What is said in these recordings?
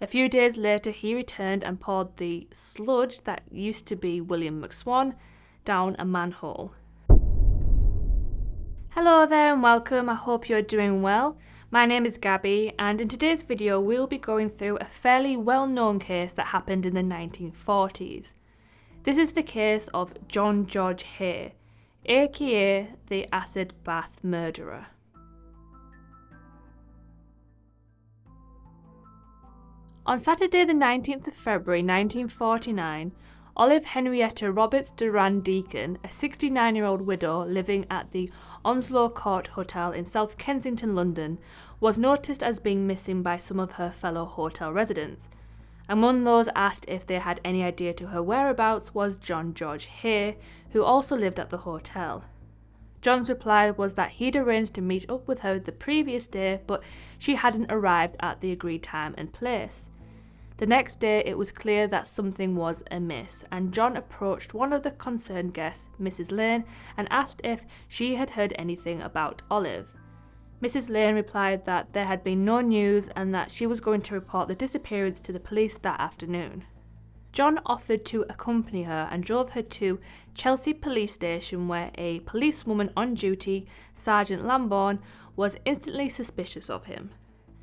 A few days later, he returned and poured the sludge that used to be William McSwan down a manhole. Hello there and welcome, I hope you're doing well. My name is Gabby, and in today's video we'll be going through a fairly well-known case that happened in the 1940s. This is the case of John George Haigh, aka the acid bath murderer. On Saturday the 19th of February 1949, Olive Henrietta Roberts Duran Deacon, a 69-year-old widow living at the Onslow Court Hotel in South Kensington, London, was noticed as being missing by some of her fellow hotel residents. Among those asked if they had any idea to her whereabouts was John George Haigh, who also lived at the hotel. John's reply was that he'd arranged to meet up with her the previous day, but she hadn't arrived at the agreed time and place. The next day it was clear that something was amiss, and John approached one of the concerned guests, Mrs. Lane, and asked if she had heard anything about Olive. Mrs. Lane replied that there had been no news and that she was going to report the disappearance to the police that afternoon. John offered to accompany her and drove her to Chelsea Police Station, where a policewoman on duty, Sergeant Lambourne, was instantly suspicious of him.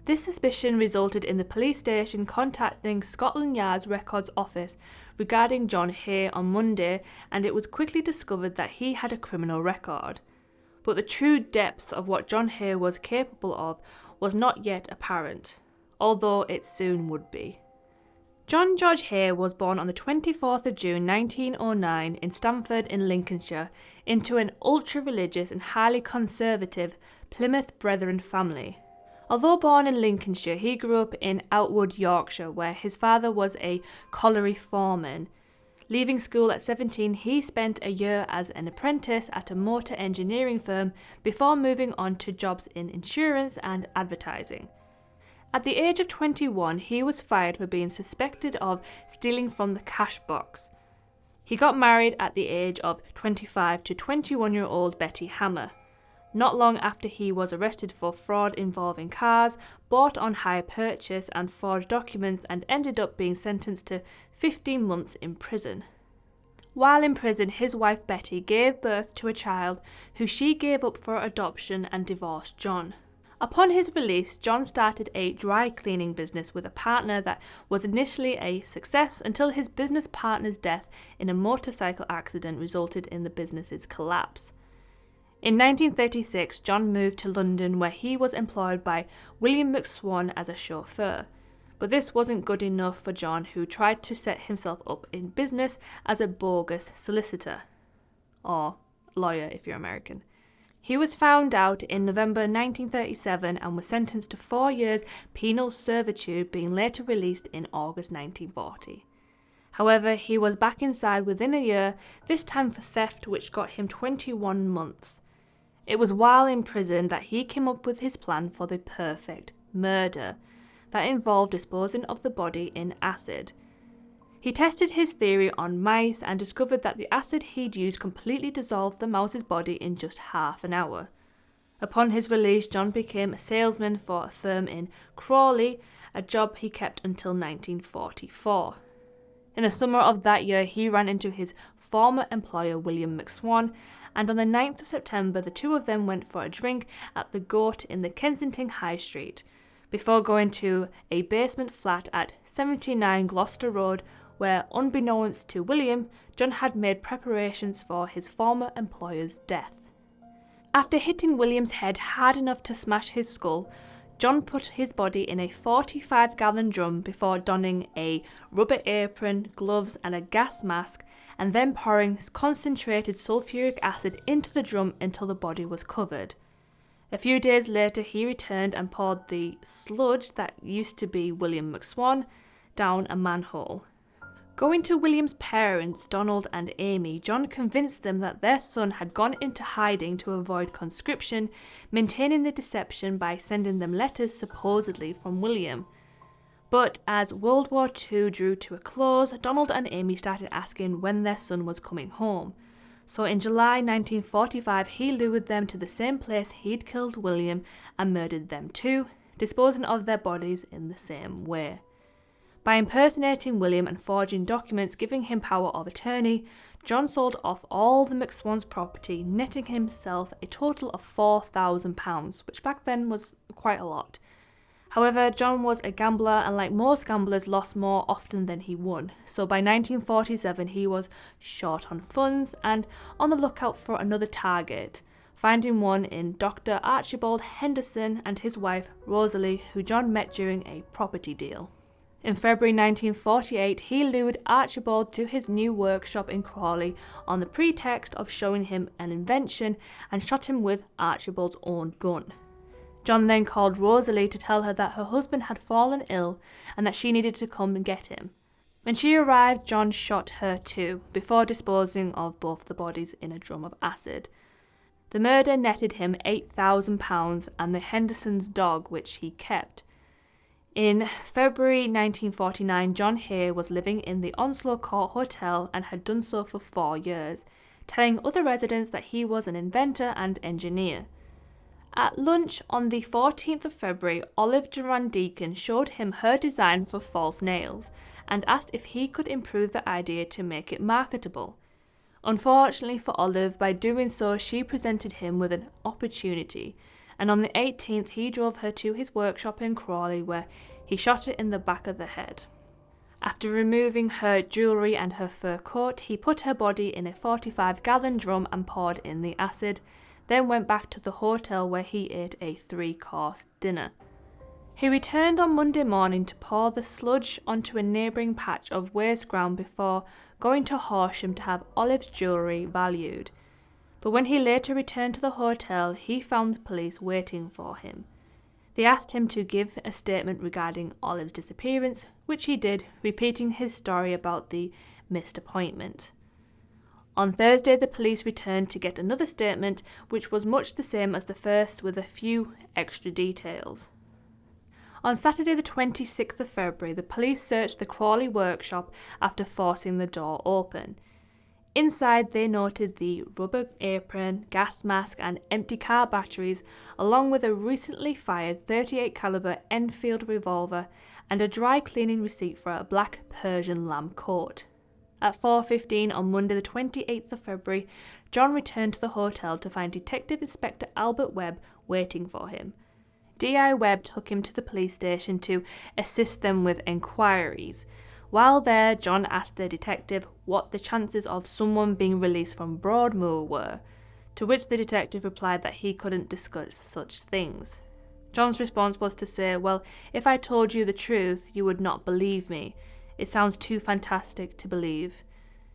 This suspicion resulted in the police station contacting Scotland Yard's records office regarding John Haigh on Monday, and it was quickly discovered that he had a criminal record. But the true depth of what John Haigh was capable of was not yet apparent, although it soon would be. John George Haigh was born on the 24th of June 1909 in Stamford in Lincolnshire into an ultra-religious and highly conservative Plymouth Brethren family. Although born in Lincolnshire, he grew up in Outwood, Yorkshire, where his father was a colliery foreman. Leaving school at 17, he spent a year as an apprentice at a motor engineering firm before moving on to jobs in insurance and advertising. At the age of 21, he was fired for being suspected of stealing from the cash box. He got married at the age of 25 to 21-year-old Betty Hammer. Not long after, he was arrested for fraud involving cars, bought on hire purchase and forged documents, and ended up being sentenced to 15 months in prison. While in prison, his wife Betty gave birth to a child who she gave up for adoption and divorced John. Upon his release, John started a dry cleaning business with a partner that was initially a success until his business partner's death in a motorcycle accident resulted in the business's collapse. In 1936, John moved to London, where he was employed by William McSwan as a chauffeur. But this wasn't good enough for John, who tried to set himself up in business as a bogus solicitor, or lawyer if you're American. He was found out in November 1937 and was sentenced to 4 years penal servitude, being later released in August 1940. However, he was back inside within a year, this time for theft, which got him 21 months. It was while in prison that he came up with his plan for the perfect murder that involved disposing of the body in acid. He tested his theory on mice and discovered that the acid he'd used completely dissolved the mouse's body in just half an hour. Upon his release, John became a salesman for a firm in Crawley, a job he kept until 1944. In the summer of that year, he ran into his former employer, William McSwan, and on the 9th of September, the two of them went for a drink at the Goat in the Kensington High Street, before going to a basement flat at 79 Gloucester Road, where, unbeknownst to William, John had made preparations for his former employer's death. After hitting William's head hard enough to smash his skull, John put his body in a 45-gallon drum before donning a rubber apron, gloves and a gas mask, and then pouring concentrated sulphuric acid into the drum until the body was covered. A few days later, he returned and poured the sludge that used to be William McSwan down a manhole. Going to William's parents, Donald and Amy, John convinced them that their son had gone into hiding to avoid conscription, maintaining the deception by sending them letters supposedly from William. But as World War II drew to a close, Donald and Amy started asking when their son was coming home. So in July 1945, he lured them to the same place he'd killed William and murdered them too, disposing of their bodies in the same way. By impersonating William and forging documents giving him power of attorney, John sold off all the McSwan's property, netting himself a total of £4,000, which back then was quite a lot. However, John was a gambler and, like most gamblers, lost more often than he won. So by 1947 he was short on funds and on the lookout for another target, finding one in Dr. Archibald Henderson and his wife Rosalie, who John met during a property deal. In February 1948, he lured Archibald to his new workshop in Crawley on the pretext of showing him an invention and shot him with Archibald's own gun. John then called Rosalie to tell her that her husband had fallen ill and that she needed to come and get him. When she arrived, John shot her too, before disposing of both the bodies in a drum of acid. The murder netted him £8,000 and the Henderson's dog, which he kept. In February 1949, John Haigh was living in the Onslow Court Hotel and had done so for 4 years, telling other residents that he was an inventor and engineer. At lunch on the 14th of February, Olive Duran Deacon showed him her design for false nails and asked if he could improve the idea to make it marketable. Unfortunately for Olive, by doing so she presented him with an opportunity, and on the 18th he drove her to his workshop in Crawley where he shot her in the back of the head. After removing her jewellery and her fur coat, he put her body in a 45-gallon drum and poured in the acid, then went back to the hotel where he ate a 3-course dinner. He returned on Monday morning to pour the sludge onto a neighbouring patch of waste ground before going to Horsham to have Olive's jewellery valued. But when he later returned to the hotel, he found the police waiting for him. They asked him to give a statement regarding Olive's disappearance, which he did, repeating his story about the missed appointment. On Thursday, the police returned to get another statement, which was much the same as the first with a few extra details. On Saturday the 26th of February, the police searched the Crawley workshop after forcing the door open. Inside, they noted the rubber apron, gas mask and empty car batteries, along with a recently fired .38 caliber Enfield revolver and a dry cleaning receipt for a black Persian lamb coat. At 4:15 on Monday the 28th of February, John returned to the hotel to find Detective Inspector Albert Webb waiting for him. D.I. Webb took him to the police station to assist them with enquiries. While there, John asked the detective what the chances of someone being released from Broadmoor were, to which the detective replied that he couldn't discuss such things. John's response was to say, "Well, if I told you the truth, you would not believe me. It sounds too fantastic to believe."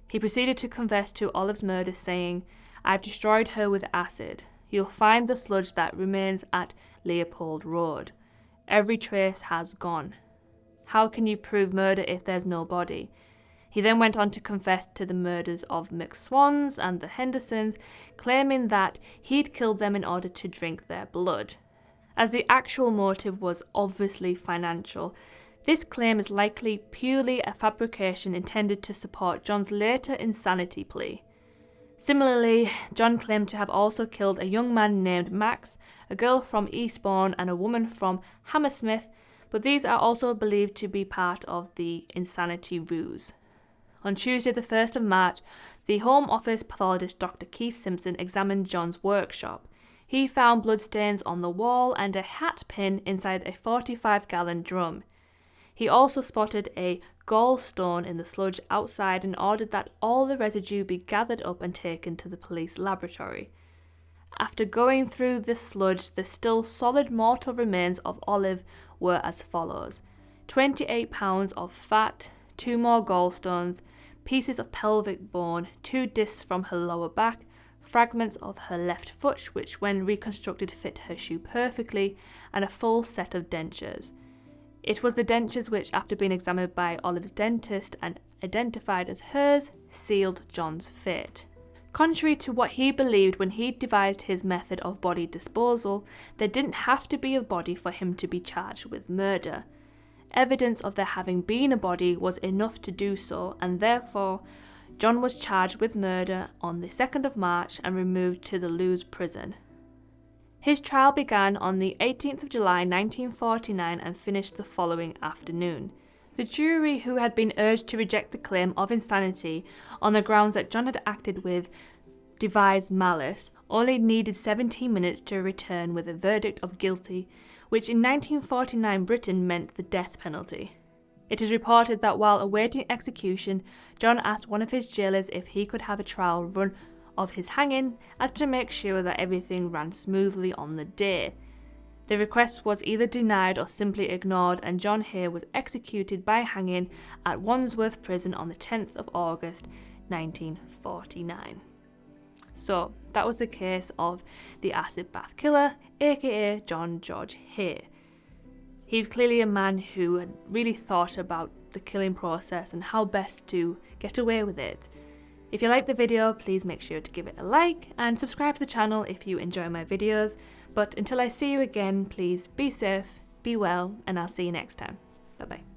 He proceeded to confess to Olive's murder, saying, "I've destroyed her with acid. You'll find the sludge that remains at Leopold Road. Every trace has gone. How can you prove murder if there's no body?" He then went on to confess to the murders of McSwan's and the Hendersons, claiming that he'd killed them in order to drink their blood. As the actual motive was obviously financial, this claim is likely purely a fabrication intended to support John's later insanity plea. Similarly, John claimed to have also killed a young man named Max, a girl from Eastbourne and a woman from Hammersmith, but these are also believed to be part of the insanity ruse. On Tuesday the 1st of March, the Home Office pathologist Dr. Keith Simpson examined John's workshop. He found bloodstains on the wall and a hat pin inside a 45-gallon drum. He also spotted a gallstone in the sludge outside and ordered that all the residue be gathered up and taken to the police laboratory. After going through the sludge, the still solid mortal remains of Olive were as follows: 28 pounds of fat, 2 more gallstones, pieces of pelvic bone, 2 discs from her lower back, fragments of her left foot which when reconstructed fit her shoe perfectly, and a full set of dentures. It was the dentures which, after being examined by Olive's dentist and identified as hers, sealed John's fate. Contrary to what he believed when he devised his method of body disposal, there didn't have to be a body for him to be charged with murder. Evidence of there having been a body was enough to do so, and therefore John was charged with murder on the 2nd of March and removed to the Lewes prison. His trial began on the 18th of July 1949 and finished the following afternoon. The jury, who had been urged to reject the claim of insanity on the grounds that John had acted with devised malice, only needed 17 minutes to return with a verdict of guilty, which in 1949 Britain meant the death penalty. It is reported that while awaiting execution, John asked one of his jailers if he could have a trial run of his hanging, as to make sure that everything ran smoothly on the day. The request was either denied or simply ignored, and John Haigh was executed by hanging at Wandsworth Prison on the 10th of August 1949. So that was the case of the acid bath killer, aka John George Haigh. He's clearly a man who had really thought about the killing process and how best to get away with it. If you like the video, please make sure to give it a like and subscribe to the channel if you enjoy my videos. But until I see you again, please be safe, be well, and I'll see you next time. Bye bye.